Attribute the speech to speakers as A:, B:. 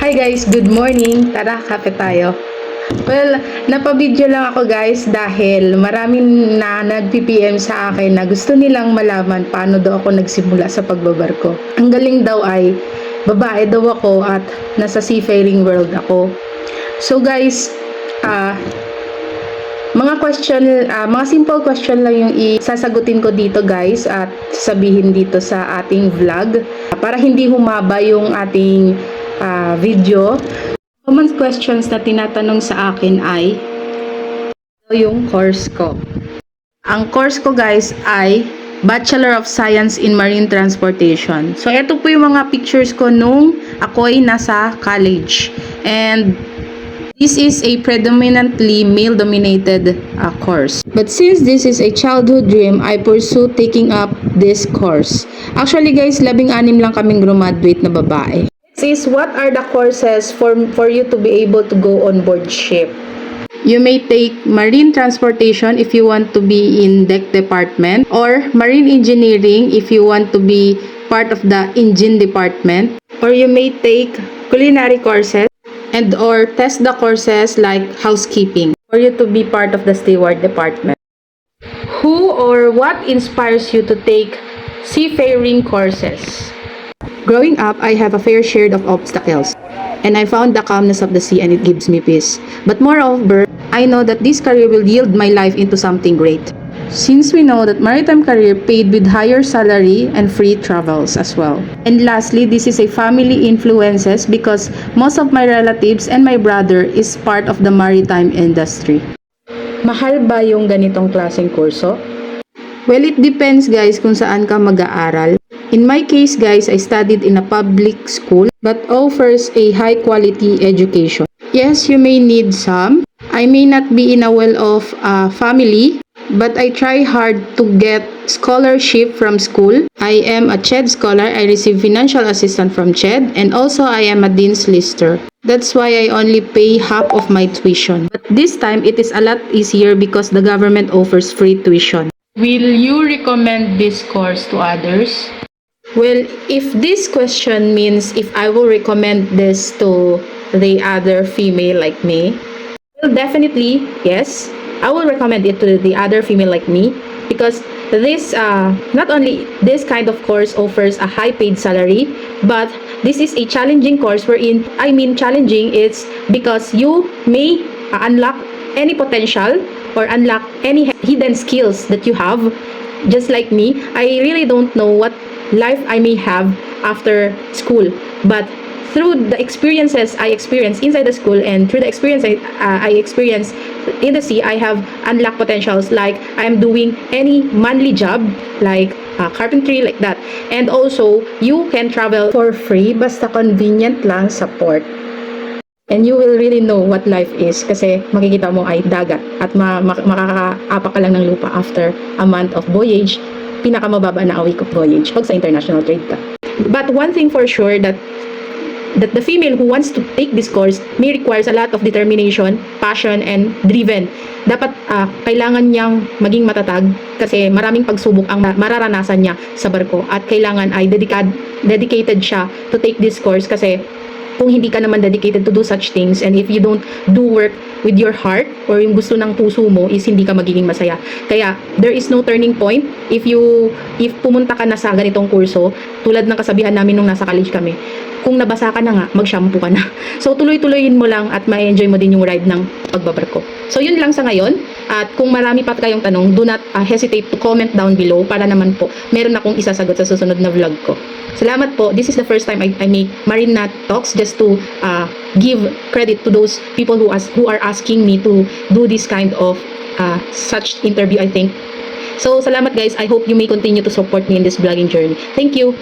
A: Hi guys, good morning. Tara, kape tayo. Well, napabidyo lang ako guys dahil maraming na nag-PPM sa akin na gusto nilang malaman paano daw ako nagsimula sa pagbabarko. Ang galing daw ay babae daw ako at nasa seafaring world ako. So guys, mga simple question lang yung isasagutin ko dito guys at sabihin dito sa ating vlog para hindi humaba yung ating video. Common questions na tinatanong sa akin ay yung course ko. Ang course ko guys ay Bachelor of Science in Marine Transportation. So ito po yung mga pictures ko nung ako'y nasa college. And this is a predominantly male-dominated course. But since this is a childhood dream, I pursue taking up this course. Actually guys, 16 lang kaming graduate na babae. This is what are the courses for you to be able to go on board ship. You may take marine transportation if you want to be in deck department, or marine engineering if you want to be part of the engine department, or you may take culinary courses and or test the courses like housekeeping for you to be part of the steward department. Who or what inspires you to take seafaring courses? Growing up, I have a fair share of obstacles, and I found the calmness of the sea and it gives me peace. But moreover, I know that this career will yield my life into something great. Since we know that maritime career paid with higher salary and free travels as well. And lastly, this is a family influences because most of my relatives and my brother is part of the maritime industry. Mahal ba yung ganitong klaseng kurso? Well, it depends guys kung saan ka mag-aaral. In my case guys, I studied in a public school but offers a high quality education. Yes, you may need some. I may not be in a well-off family, but I try hard to get scholarship from school. I am a CHED scholar. I receive financial assistance from CHED, and also I am a Dean's Lister. That's why I only pay half of my tuition. But this time, it is a lot easier because the government offers free tuition. Will you recommend this course to others? Well, if this question means if I will recommend this to the other female like me, well, definitely, yes. I will recommend it to the other female like me because this not only this kind of course offers a high paid salary, but this is a challenging course wherein, I mean challenging, it's because you may unlock any potential or unlock any hidden skills that you have. Just like me, I really don't know what life I may have after school, but through the experiences I experienced inside the school and through the experience I experienced in the sea, I have unlocked potentials like I am doing any manly job like carpentry, like that. And also, you can travel for free basta convenient lang sa port. And you will really know what life is kasi makikita mo ay dagat at makakaapak ka lang ng lupa after a month of voyage, pinakamababa na a week of voyage pag sa international trade ka. But one thing for sure that the female who wants to take this course may requires a lot of determination, passion, and driven. Dapat kailangan niyang maging matatag kasi maraming pagsubok ang mararanasan niya sa barko at kailangan ay dedicated siya to take this course kasi kung hindi ka naman dedicated to do such things and if you don't do work with your heart or yung gusto ng puso mo is hindi ka magiging masaya. Kaya there is no turning point if pumunta ka na sa ganitong kurso, tulad ng kasabihan namin nung nasa college kami, kung nabasa ka na nga, mag-shampoo ka na. So tuloy-tuloyin mo lang at ma-enjoy mo din yung ride ng pagbabarko. So yun lang sa ngayon, at kung marami pa kayong tanong, do not hesitate to comment down below para naman po meron akong isasagot sa susunod na vlog ko. Salamat po. This is the first time I make Marina Talks just to give credit to those people who are asking me to do this kind of such interview, I think. So, salamat guys. I hope you may continue to support me in this vlogging journey. Thank you.